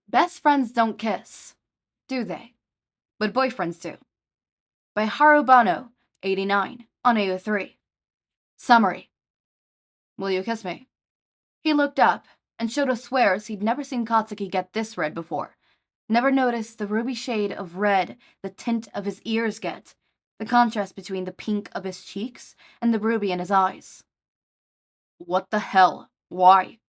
Best friends don't kiss, do they? But boyfriends do. By Harubano, 89, on AO3. Summary. Will you kiss me? He looked up, and Shouto swears he'd never seen Katsuki get this red before. Never noticed the ruby shade of red the tint of his ears get, the contrast between the pink of his cheeks and the ruby in his eyes. What the hell? Why?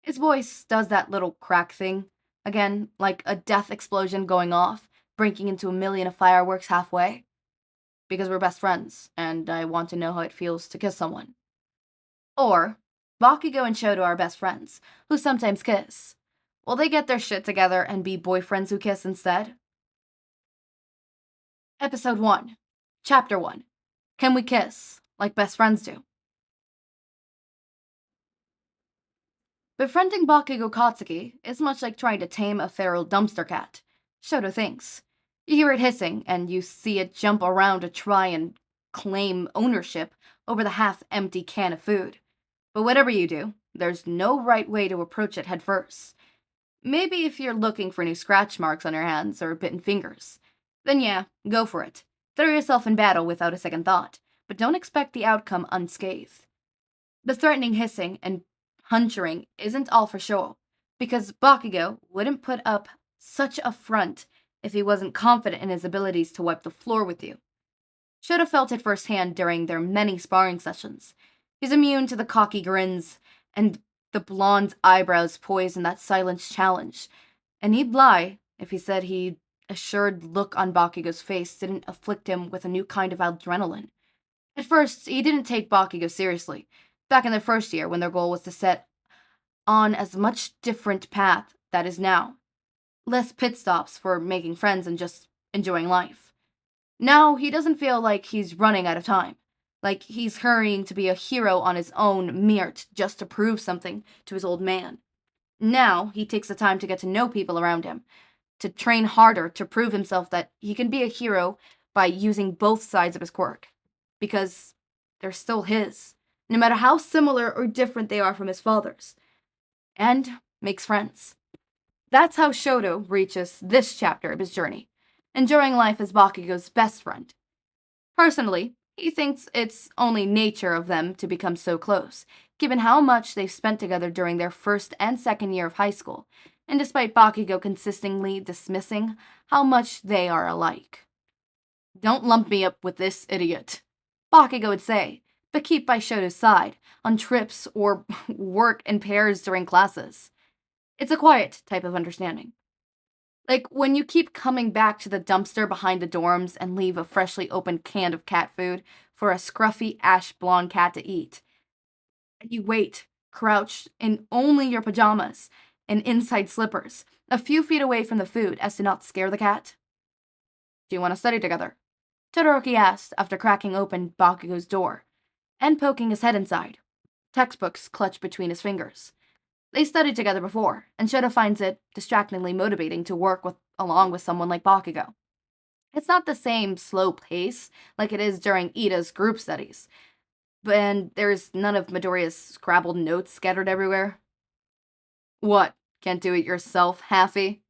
His voice does that little crack thing. Again, like a death explosion going off, breaking into a million of fireworks halfway. Because we're best friends, and I want to know how it feels to kiss someone. Or, Bakugo and Shouto are best friends, who sometimes kiss. Will they get their shit together and be boyfriends who kiss instead? Episode 1, Chapter 1. Can we kiss, like best friends do? Befriending Bakugo Katsuki is much like trying to tame a feral dumpster cat. Shouto thinks. You hear it hissing, and you see it jump around to try and claim ownership over the half-empty can of food. But whatever you do, there's no right way to approach it head first. Maybe if you're looking for new scratch marks on your hands or bitten fingers. Then yeah, go for it. Throw yourself in battle without a second thought, but don't expect the outcome unscathed. The threatening hissing and hunchering isn't all for show, because Bakugo wouldn't put up such a front if he wasn't confident in his abilities to wipe the floor with you. Should have felt it firsthand during their many sparring sessions. He's immune to the cocky grins and the blonde eyebrows poised in that silent challenge, and he'd lie if he said the assured look on Bakugo's face didn't afflict him with a new kind of adrenaline. At first, he didn't take Bakugo seriously, back in their first year when their goal was to set on as much different path that is now. Less pit stops for making friends and just enjoying life. Now he doesn't feel like he's running out of time, like he's hurrying to be a hero on his own merit just to prove something to his old man. Now he takes the time to get to know people around him, to train harder to prove himself that he can be a hero by using both sides of his quirk. Because they're still his, no matter how similar or different they are from his father's. And makes friends. That's how Shouto reaches this chapter of his journey, enjoying life as Bakugo's best friend. Personally, he thinks it's only nature of them to become so close, given how much they've spent together during their first and second year of high school, and despite Bakugo consistently dismissing how much they are alike. Don't lump me up with this idiot, Bakugo would say, but keep by Shoto's side, on trips or work in pairs during classes. It's a quiet type of understanding. Like when you keep coming back to the dumpster behind the dorms and leave a freshly opened can of cat food for a scruffy ash blonde cat to eat. And you wait, crouched in only your pajamas and inside slippers, a few feet away from the food as to not scare the cat. Do you want to study together? Todoroki asked after cracking open Bakugo's door and poking his head inside, textbooks clutched between his fingers. They studied together before, and Shouto finds it distractingly motivating to work along with someone like Bakugo. It's not the same slow pace like it is during Ida's group studies, and there's none of Midoriya's scrabbled notes scattered everywhere. What, can't do it yourself, Halfy?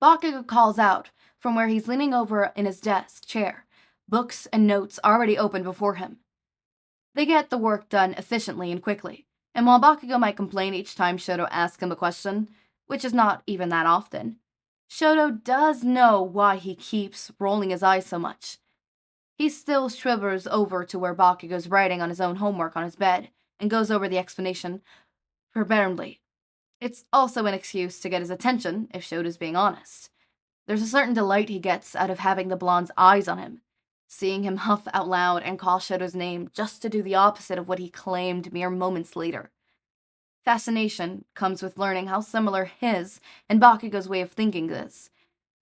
Bakugo calls out from where he's leaning over in his desk chair, books and notes already open before him. They get the work done efficiently and quickly, and while Bakugo might complain each time Shouto asks him a question, which is not even that often, Shouto does know why he keeps rolling his eyes so much. He still shrivels over to where Bakugo's writing on his own homework on his bed, and goes over the explanation forbearantly. It's also an excuse to get his attention, if Shouto's being honest. There's a certain delight he gets out of having the blonde's eyes on him, seeing him huff out loud and call Shouto's name just to do the opposite of what he claimed mere moments later. Fascination comes with learning how similar his and Bakugo's way of thinking is,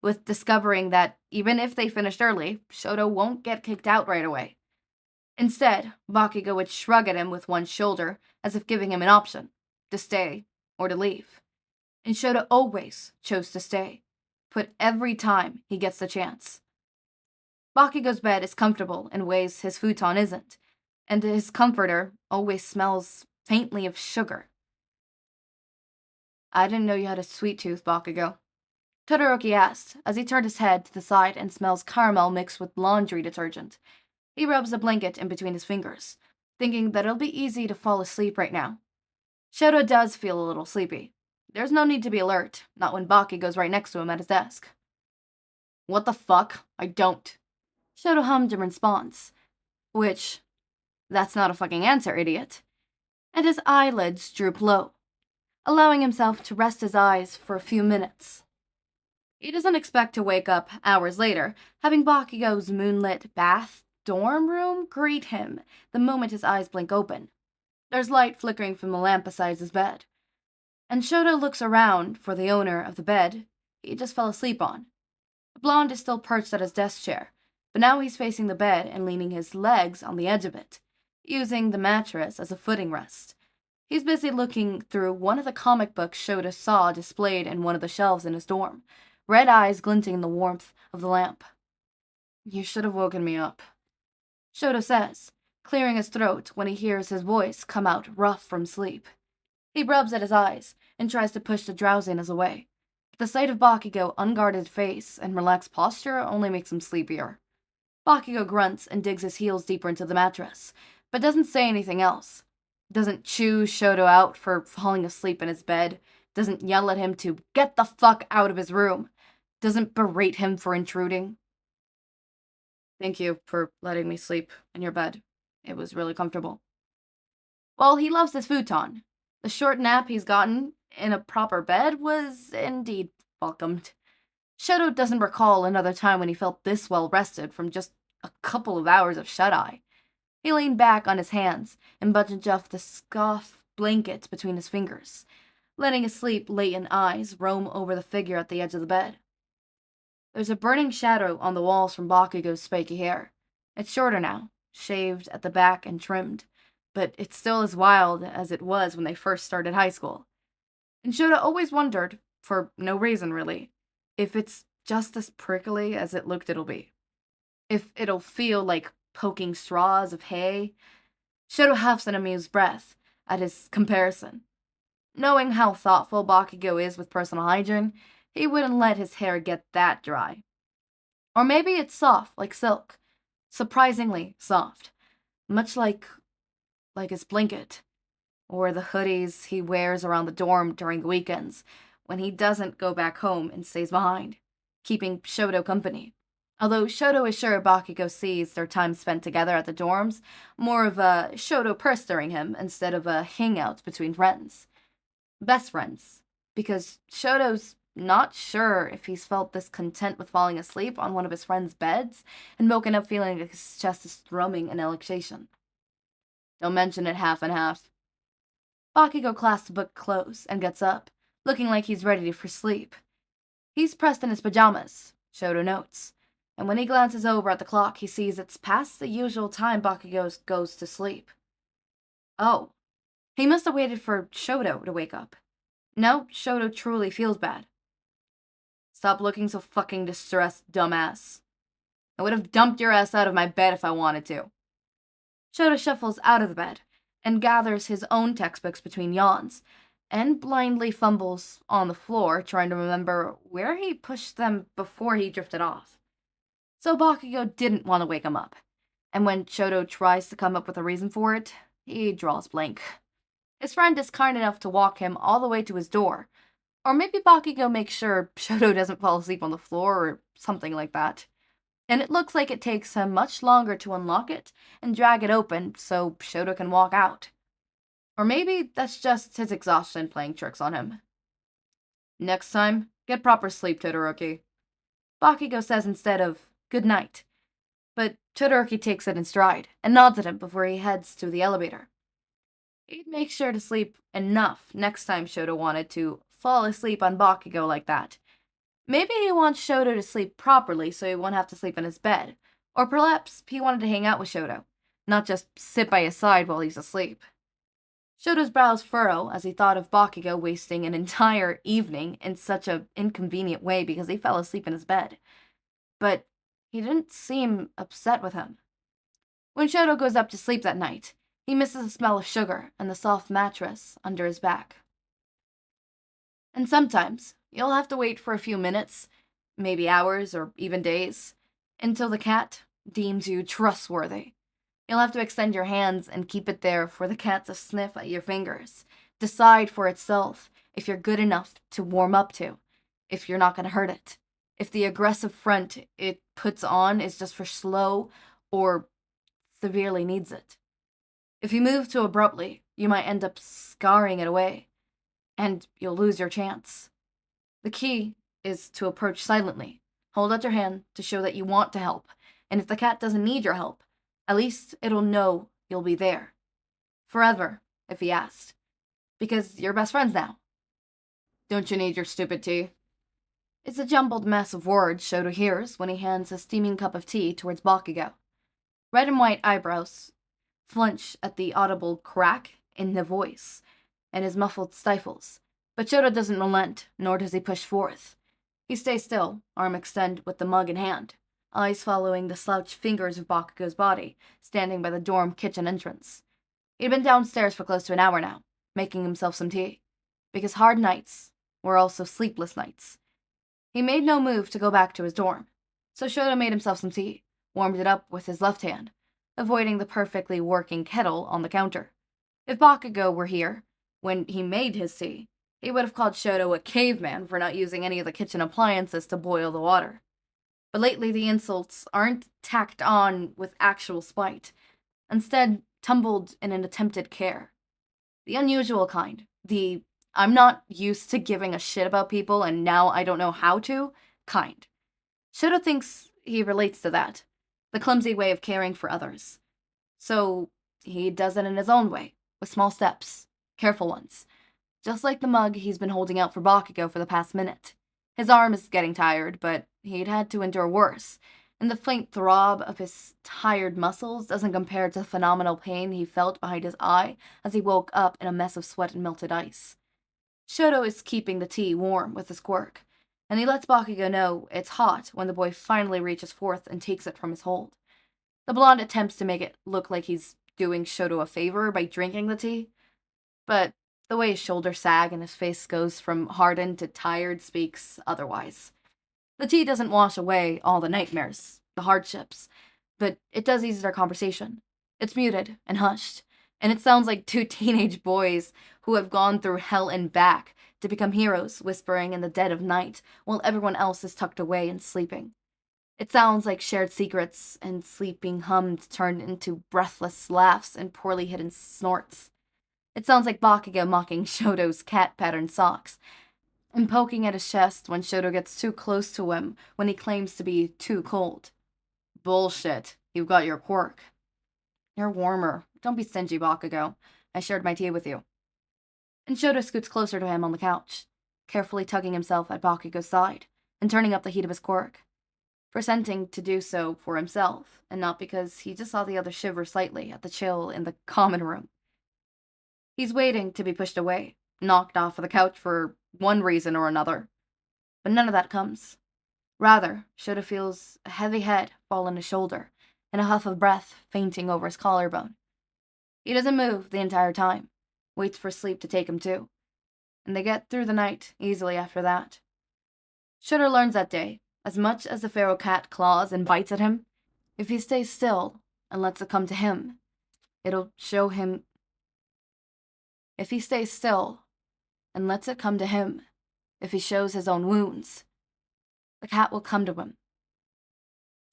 with discovering that even if they finished early, Shouto won't get kicked out right away. Instead, Bakugo would shrug at him with one shoulder, as if giving him an option, to stay or to leave. And Shouto always chose to stay, put every time he gets the chance. Bakugo's bed is comfortable in ways his futon isn't, and his comforter always smells faintly of sugar. I didn't know you had a sweet tooth, Bakugo. Todoroki asked, as he turned his head to the side and smells caramel mixed with laundry detergent. He rubs a blanket in between his fingers, thinking that it'll be easy to fall asleep right now. Shouto does feel a little sleepy. There's no need to be alert, not when Baki goes right next to him at his desk. What the fuck? I don't. Shouto hummed in response, which, that's not a fucking answer, idiot. And his eyelids droop low, allowing himself to rest his eyes for a few minutes. He doesn't expect to wake up hours later, having Bakugo's moonlit bath dorm room greet him the moment his eyes blink open. There's light flickering from the lamp beside his bed, and Shouto looks around for the owner of the bed he just fell asleep on. The blonde is still perched at his desk chair, but now he's facing the bed and leaning his legs on the edge of it, using the mattress as a footing rest. He's busy looking through one of the comic books Shouto saw displayed in one of the shelves in his dorm, red eyes glinting in the warmth of the lamp. You should have woken me up, Shouto says, clearing his throat when he hears his voice come out rough from sleep. He rubs at his eyes and tries to push the drowsiness away. The sight of Bakugo's unguarded face and relaxed posture only makes him sleepier. Bakugo grunts and digs his heels deeper into the mattress, but doesn't say anything else. Doesn't chew Shouto out for falling asleep in his bed. Doesn't yell at him to get the fuck out of his room. Doesn't berate him for intruding. Thank you for letting me sleep in your bed. It was really comfortable. While he loves his futon, the short nap he's gotten in a proper bed was indeed welcomed. Shouto doesn't recall another time when he felt this well rested from just a couple of hours of shut-eye. He leaned back on his hands and buttoned off the scuff blanket between his fingers, letting his sleep-latent eyes roam over the figure at the edge of the bed. There's a burning shadow on the walls from Bakugo's spiky hair. It's shorter now, shaved at the back and trimmed, but it's still as wild as it was when they first started high school. And Shouto always wondered, for no reason really, if it's just as prickly as it looked it'll be. If it'll feel like poking straws of hay. Shouto huffs an amused breath at his comparison. Knowing how thoughtful Bakugo is with personal hygiene, he wouldn't let his hair get that dry. Or maybe it's soft like silk. Surprisingly soft. Much like his blanket. Or the hoodies he wears around the dorm during the weekends, when he doesn't go back home and stays behind, keeping Shouto company. Although Shouto is sure Bakugo sees their time spent together at the dorms more of a Shouto pestering him instead of a hangout between friends. Best friends. Because Shouto's not sure if he's felt this content with falling asleep on one of his friends' beds and woken up feeling like his chest is thrumming in relaxation. Don't mention it half and half. Bakugo clasps the book close and gets up, looking like he's ready for sleep. He's pressed in his pajamas, Shouto notes, and when he glances over at the clock, he sees it's past the usual time Bakugo goes to sleep. Oh, he must have waited for Shouto to wake up. No, Shouto truly feels bad. Stop looking so fucking distressed, dumbass. I would have dumped your ass out of my bed if I wanted to. Shouto shuffles out of the bed and gathers his own textbooks between yawns, and blindly fumbles on the floor, trying to remember where he pushed them before he drifted off. So Bakugo didn't want to wake him up, and when Shouto tries to come up with a reason for it, he draws blank. His friend is kind enough to walk him all the way to his door, or maybe Bakugo makes sure Shouto doesn't fall asleep on the floor or something like that. And it looks like it takes him much longer to unlock it and drag it open so Shouto can walk out. Or maybe that's just his exhaustion playing tricks on him. Next time, get proper sleep, Todoroki. Bakugo says instead of good night, but Todoroki takes it in stride and nods at him before he heads to the elevator. He'd make sure to sleep enough next time Shouto wanted to fall asleep on Bakugo like that. Maybe he wants Shouto to sleep properly so he won't have to sleep in his bed, or perhaps he wanted to hang out with Shouto, not just sit by his side while he's asleep. Shouto's brows furrow as he thought of Bakugo wasting an entire evening in such an inconvenient way because he fell asleep in his bed. But he didn't seem upset with him. When Shouto goes up to sleep that night, he misses the smell of sugar and the soft mattress under his back. And sometimes you'll have to wait for a few minutes, maybe hours or even days, until the cat deems you trustworthy. You'll have to extend your hands and keep it there for the cat to sniff at your fingers, decide for itself if you're good enough to warm up to, if you're not going to hurt it, if the aggressive front it puts on is just for slow or severely needs it. If you move too abruptly, you might end up scarring it away, and you'll lose your chance. The key is to approach silently. Hold out your hand to show that you want to help, and if the cat doesn't need your help, at least it'll know you'll be there. Forever, if he asks. Because you're best friends now. Don't you need your stupid tea? It's a jumbled mess of words Shouto hears when he hands a steaming cup of tea towards Bakugo. Red and white eyebrows flinch at the audible crack in the voice, and his muffled stifles. But Shouto doesn't relent, nor does he push forth. He stays still, arm extended with the mug in hand, eyes following the slouched fingers of Bakugo's body, standing by the dorm kitchen entrance. He'd been downstairs for close to an hour now, making himself some tea, because hard nights were also sleepless nights. He made no move to go back to his dorm, so Shouto made himself some tea, warmed it up with his left hand, avoiding the perfectly working kettle on the counter. If Bakugo were here, when he made his tea, he would have called Shouto a caveman for not using any of the kitchen appliances to boil the water. But lately the insults aren't tacked on with actual spite, instead tumbled in an attempted care. The unusual kind, the I'm not used to giving a shit about people and now I don't know how to kind. Shouto thinks he relates to that, the clumsy way of caring for others. So he does it in his own way, with small steps, careful ones. Just like the mug he's been holding out for Bakugo for the past minute. His arm is getting tired, but he'd had to endure worse, and the faint throb of his tired muscles doesn't compare to the phenomenal pain he felt behind his eye as he woke up in a mess of sweat and melted ice. Shouto is keeping the tea warm with his quirk, and he lets Bakugo know it's hot when the boy finally reaches forth and takes it from his hold. The blonde attempts to make it look like he's doing Shouto a favor by drinking the tea, but the way his shoulders sag and his face goes from hardened to tired speaks otherwise. The tea doesn't wash away all the nightmares, the hardships, but it does ease their conversation. It's muted and hushed, and it sounds like two teenage boys who have gone through hell and back to become heroes whispering in the dead of night while everyone else is tucked away and sleeping. It sounds like shared secrets and sleeping hums turned into breathless laughs and poorly hidden snorts. It sounds like Bakugo mocking Shouto's cat-patterned socks, and poking at his chest when Shouto gets too close to him when he claims to be too cold. Bullshit. You've got your quirk. You're warmer. Don't be stingy, Bakugo. I shared my tea with you. And Shouto scoots closer to him on the couch, carefully tugging himself at Bakugo's side and turning up the heat of his quirk, presenting to do so for himself, and not because he just saw the other shiver slightly at the chill in the common room. He's waiting to be pushed away, knocked off of the couch for one reason or another. But none of that comes. Rather, Shouto feels a heavy head fall on his shoulder, and a huff of breath fainting over his collarbone. He doesn't move the entire time, waits for sleep to take him too, and they get through the night easily after that. Shouto learns that day, as much as the feral cat claws and bites at him, if he stays still and lets it come to him, it'll show him. If he stays still and lets it come to him, if he shows his own wounds, the cat will come to him.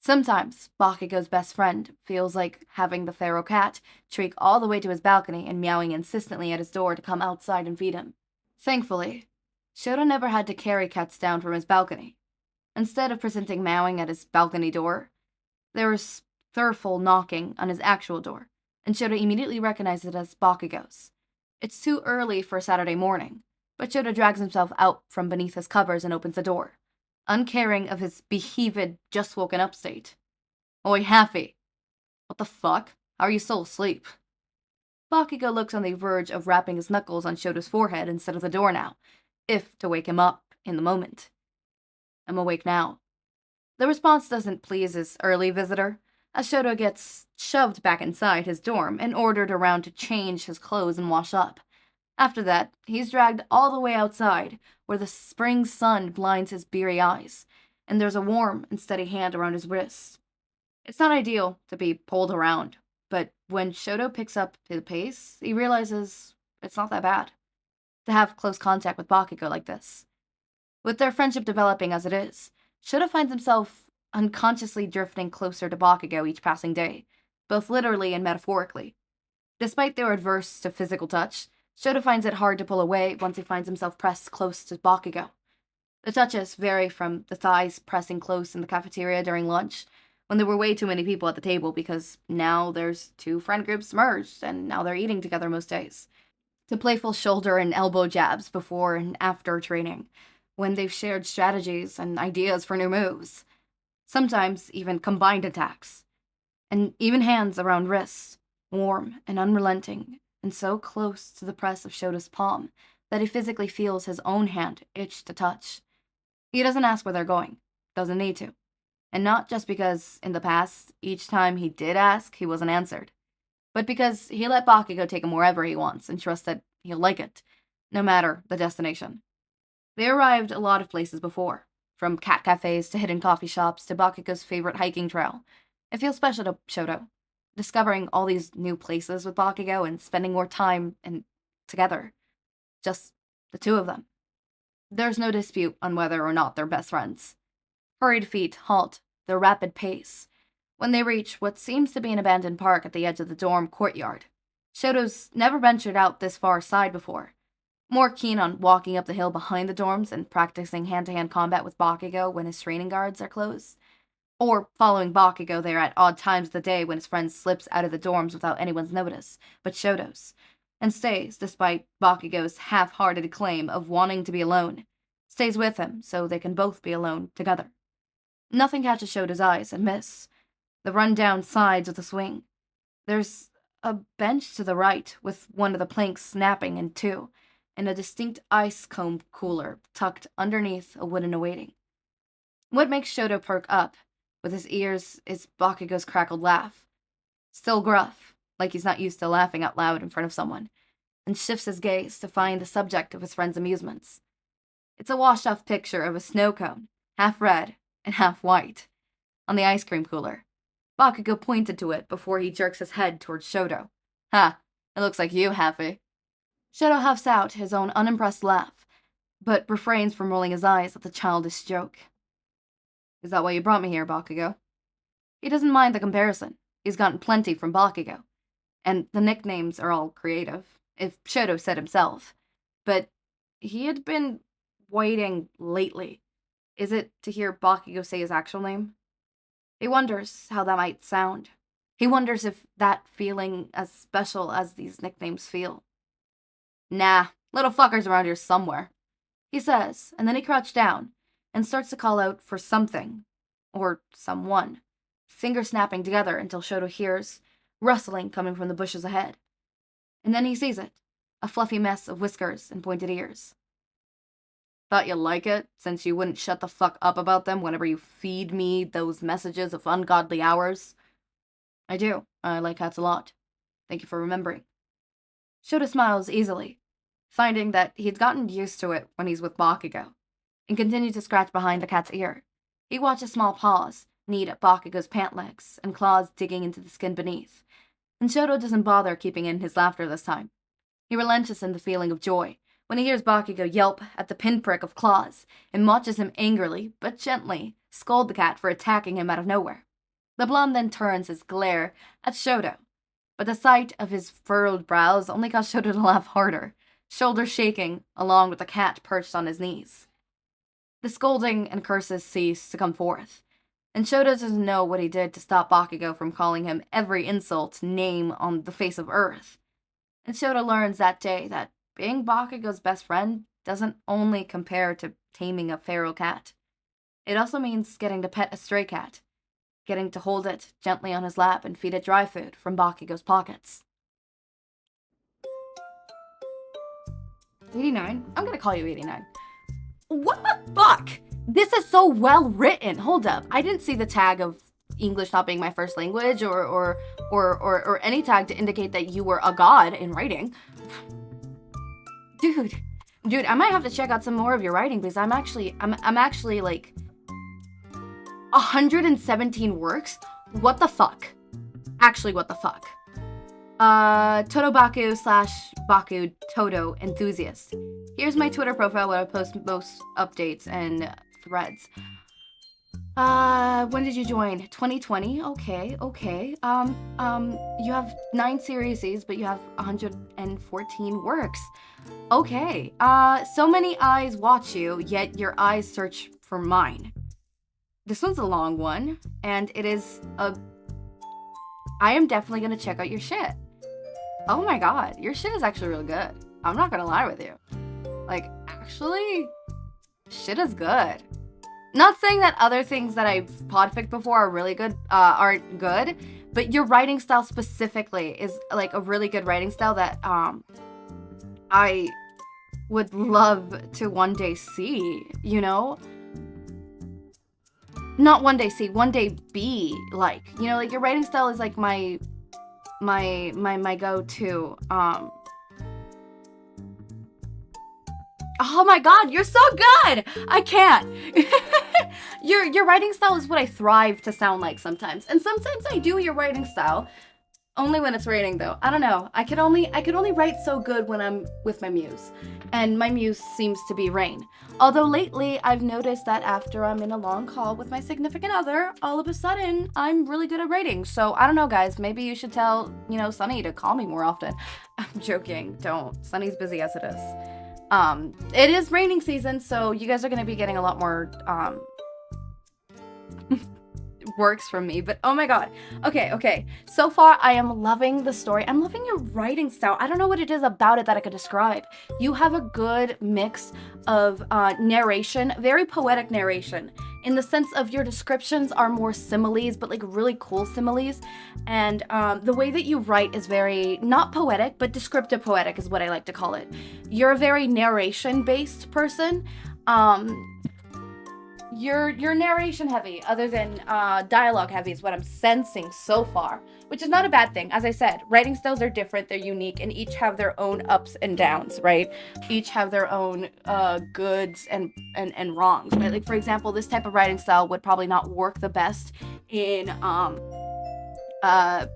Sometimes Bakugo's best friend feels like having the feral cat shriek all the way to his balcony and meowing insistently at his door to come outside and feed him. Thankfully, Shouto never had to carry cats down from his balcony. Instead of presenting meowing at his balcony door, there was thurful knocking on his actual door, and Shouto immediately recognized it as Bakugo's. It's too early for a Saturday morning, but Shouto drags himself out from beneath his covers and opens the door, uncaring of his beheaved, just-woken-up state. Oi, Happy! What the fuck? How are you still asleep? Bakugo looks on the verge of rapping his knuckles on Shouto's forehead instead of the door now, if to wake him up in the moment. I'm awake now. The response doesn't please his early visitor, as Shouto gets shoved back inside his dorm and ordered around to change his clothes and wash up. After that, he's dragged all the way outside, where the spring sun blinds his beery eyes, and there's a warm and steady hand around his wrist. It's not ideal to be pulled around, but when Shouto picks up the pace, he realizes it's not that bad to have close contact with Bakugo like this. With their friendship developing as it is, Shouto finds himself unconsciously drifting closer to Bakugo each passing day, both literally and metaphorically. Despite their adverse to physical touch, Shouto finds it hard to pull away once he finds himself pressed close to Bakugo. The touches vary from the thighs pressing close in the cafeteria during lunch, when there were way too many people at the table because now there's two friend groups merged and now they're eating together most days, to playful shoulder and elbow jabs before and after training, when they've shared strategies and ideas for new moves. Sometimes even combined attacks. And even hands around wrists, warm and unrelenting, and so close to the press of Shoto's palm that he physically feels his own hand itch to touch. He doesn't ask where they're going, doesn't need to. And not just because, in the past, each time he did ask, he wasn't answered, but because he let Bakugo take him wherever he wants and trusts that he'll like it, no matter the destination. They arrived a lot of places before, from cat cafes to hidden coffee shops to Bakugo's favorite hiking trail. It feels special to Shouto, discovering all these new places with Bakugo and spending more time together. Just the two of them. There's no dispute on whether or not they're best friends. Hurried feet halt their rapid pace when they reach what seems to be an abandoned park at the edge of the dorm courtyard. Shouto's never ventured out this far side before, more keen on walking up the hill behind the dorms and practicing hand-to-hand combat with Bakugo when his training guards are closed, or following Bakugo there at odd times of the day when his friend slips out of the dorms without anyone's notice but Shouto's, and stays despite Bakugo's half-hearted claim of wanting to be alone, stays with him so they can both be alone together. Nothing catches Shouto's eyes and miss the run-down sides of the swing. There's a bench to the right with one of the planks snapping in two, and a distinct ice comb cooler tucked underneath a wooden awaiting. What makes Shouto perk up with his ears is Bakugo's crackled laugh, still gruff, like he's not used to laughing out loud in front of someone, and shifts his gaze to find the subject of his friend's amusements. It's a washed-off picture of a snow cone, half red and half white, on the ice cream cooler. Bakugo pointed to it before he jerks his head towards Shouto. Ha, it looks like you, Happy. Shouto huffs out his own unimpressed laugh, but refrains from rolling his eyes at the childish joke. Is that why you brought me here, Bakugo? He doesn't mind the comparison. He's gotten plenty from Bakugo. And the nicknames are all creative, if Shouto said himself. But he had been waiting lately. Is it to hear Bakugo say his actual name? He wonders how that might sound. He wonders if that feeling as special as these nicknames feel. Nah, little fucker's around here somewhere, he says, and then he crouched down and starts to call out for something, or someone, fingers snapping together until Shouto hears rustling coming from the bushes ahead. And then he sees it, a fluffy mess of whiskers and pointed ears. Thought you'd like it, since you wouldn't shut the fuck up about them whenever you feed me those messages of ungodly hours? I do. I like cats a lot. Thank you for remembering. Shouto smiles easily, finding that he'd gotten used to it when he's with Bakugo, and continued to scratch behind the cat's ear. He watches small paws knead at Bakugo's pant legs and claws digging into the skin beneath, and Shouto doesn't bother keeping in his laughter this time. He relenches in the feeling of joy when he hears Bakugo yelp at the pinprick of claws and watches him angrily, but gently, scold the cat for attacking him out of nowhere. The blonde then turns his glare at Shouto, but the sight of his furrowed brows only got Shouto to laugh harder, shoulders shaking along with the cat perched on his knees. The scolding and curses cease to come forth, and Shouto doesn't know what he did to stop Bakugo from calling him every insult name on the face of Earth. And Shouto learns that day that being Bakugo's best friend doesn't only compare to taming a feral cat. It also means getting to pet a stray cat, getting to hold it gently on his lap and feed it dry food from Bakugo's pockets. 89? I'm gonna call you 89. What the fuck? This is so well written. Hold up. I didn't see the tag of English not being my first language or any tag to indicate that you were a god in writing. Dude, I might have to check out some more of your writing because I'm actually like 117 works. What the fuck? Actually, what the fuck? Todobaku / Baku Todo enthusiast. Here's my Twitter profile where I post most updates and threads. When did you join? 2020? Okay. You have 9 series, but you have 114 works. Okay. So many eyes watch you, yet your eyes search for mine. This one's a long one, and it is I am definitely gonna check out your shit. Oh my god, your shit is actually really good. I'm not gonna lie with you. Like, actually, shit is good. Not saying that other things that I've podficked before are really good, aren't good, but your writing style specifically is like a really good writing style that I would love to one day see, you know? Not one day see, one day be like, you know, like your writing style is like my go-to. Oh my god, you're so good! I can't. Your writing style is what I thrive to sound like sometimes. And sometimes I do your writing style. Only when it's raining though. I don't know. I could only write so good when I'm with my muse. And my muse seems to be rain. Although lately I've noticed that after I'm in a long call with my significant other, all of a sudden I'm really good at writing. So I don't know guys, maybe you should tell, you know, Sunny to call me more often. I'm joking, don't. Sunny's busy as it is. It is raining season, so you guys are gonna be getting a lot more works from me, but oh my god. Okay. So far, I am loving the story. I'm loving your writing style. I don't know what it is about it that I could describe. You have a good mix of narration, very poetic narration, in the sense of your descriptions are more similes, but like really cool similes. And the way that you write is very, not poetic, but descriptive poetic is what I like to call it. You're a very narration-based person. You're narration heavy, other than dialogue heavy is what I'm sensing so far, which is not a bad thing. As I said, writing styles are different, they're unique, and each have their own ups and downs, right? Each have their own goods and wrongs, right? Like, for example, this type of writing style would probably not work the best in a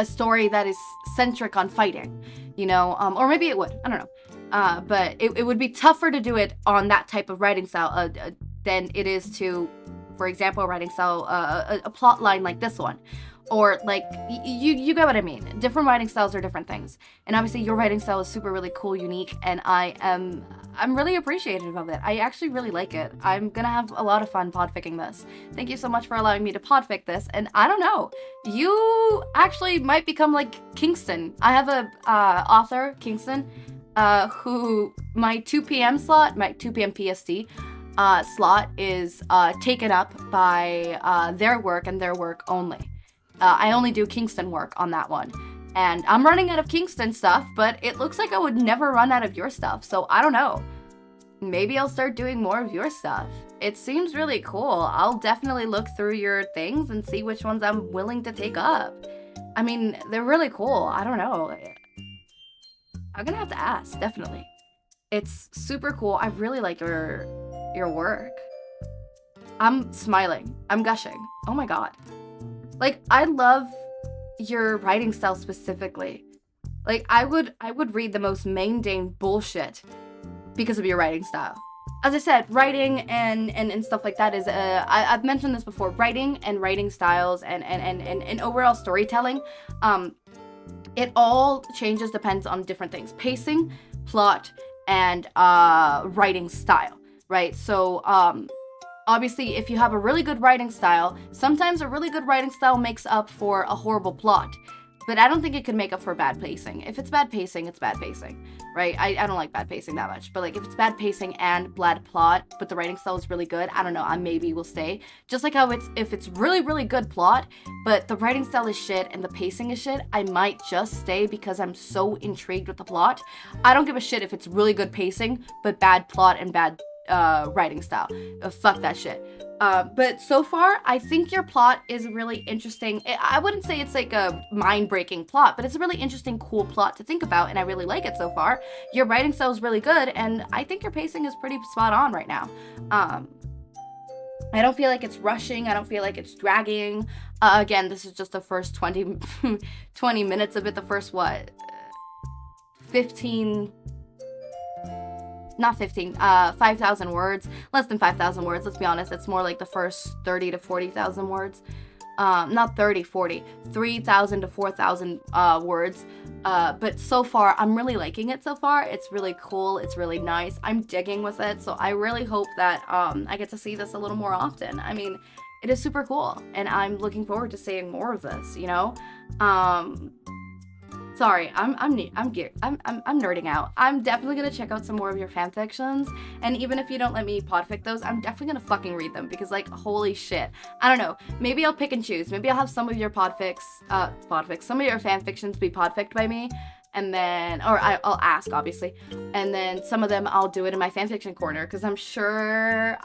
story that is centric on fighting, you know, or maybe it would, I don't know. But it would be tougher to do it on that type of writing style than it is to, for example, a writing style, a plot line like this one. Or like, you get what I mean. Different writing styles are different things. And obviously your writing style is super really cool, unique, and I'm really appreciative of it. I actually really like it. I'm gonna have a lot of fun podficking this. Thank you so much for allowing me to podfic this, and I don't know, you actually might become like Kingston. I have a author, Kingston, who my 2 p.m. slot, my 2 p.m. PST slot is taken up by their work and their work only. I only do Kingston work on that one. And I'm running out of Kingston stuff, but it looks like I would never run out of your stuff, so I don't know. Maybe I'll start doing more of your stuff. It seems really cool. I'll definitely look through your things and see which ones I'm willing to take up. I mean, they're really cool. I don't know. I'm gonna have to ask, definitely. It's super cool. I really like your work. I'm smiling. I'm gushing. Oh my god. Like, I love your writing style specifically. Like, I would read the most mundane bullshit because of your writing style. As I said, writing and stuff like that is, I've mentioned this before, writing and writing styles and overall storytelling, it all changes, depends on different things. Pacing, plot, and writing style, right? So, obviously, if you have a really good writing style, sometimes a really good writing style makes up for a horrible plot. But I don't think it can make up for bad pacing. If it's bad pacing, it's bad pacing, right? I don't like bad pacing that much. But like, if it's bad pacing and bad plot, but the writing style is really good, I don't know, I maybe will stay. Just like how if it's really, really good plot, but the writing style is shit and the pacing is shit, I might just stay because I'm so intrigued with the plot. I don't give a shit if it's really good pacing, but bad plot and bad writing style. Fuck that shit. But so far, I think your plot is really interesting. I wouldn't say it's like a mind-breaking plot, but it's a really interesting, cool plot to think about, and I really like it so far. Your writing style is really good, and I think your pacing is pretty spot on right now. I don't feel like it's rushing. I don't feel like it's dragging. Again, this is just the first 20 minutes of it. The first, 5,000 words. Less than 5,000 words, let's be honest. It's more like the first 30 to 40,000 words. Not 30, 40. 3,000 to 4,000 words. But so far, I'm really liking it so far. It's really cool. It's really nice. I'm digging with it. So I really hope that I get to see this a little more often. I mean, it is super cool. And I'm looking forward to seeing more of this, you know? Sorry, I'm nerding out. I'm definitely gonna check out some more of your fanfictions, and even if you don't let me podfic those, I'm definitely gonna fucking read them, because like, holy shit. I don't know, maybe I'll pick and choose. Maybe I'll have some of your some of your fanfictions be podficked by me, and then, or I'll ask, obviously, and then some of them I'll do it in my fanfiction corner, because I'm sure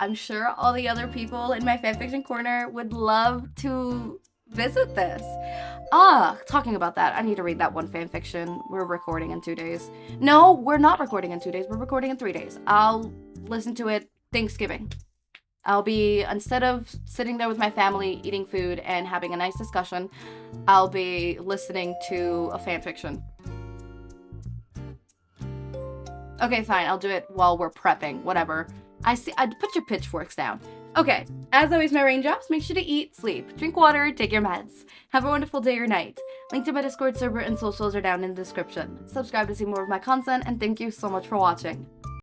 all the other people in my fanfiction corner would love to visit this. Talking about that, I need to read that one fanfiction. We're recording in 2 days. No, we're not recording in 2 days. We're recording in 3 days. I'll listen to it Thanksgiving. I'll be, instead of sitting there with my family, eating food, and having a nice discussion, I'll be listening to a fanfiction. Okay, fine. I'll do it while we're prepping. Whatever. I'd put your pitchforks down. Okay, as always, my raindrops, make sure to eat, sleep, drink water, take your meds. Have a wonderful day or night. Link to my Discord server and socials are down in the description. Subscribe to see more of my content, and thank you so much for watching.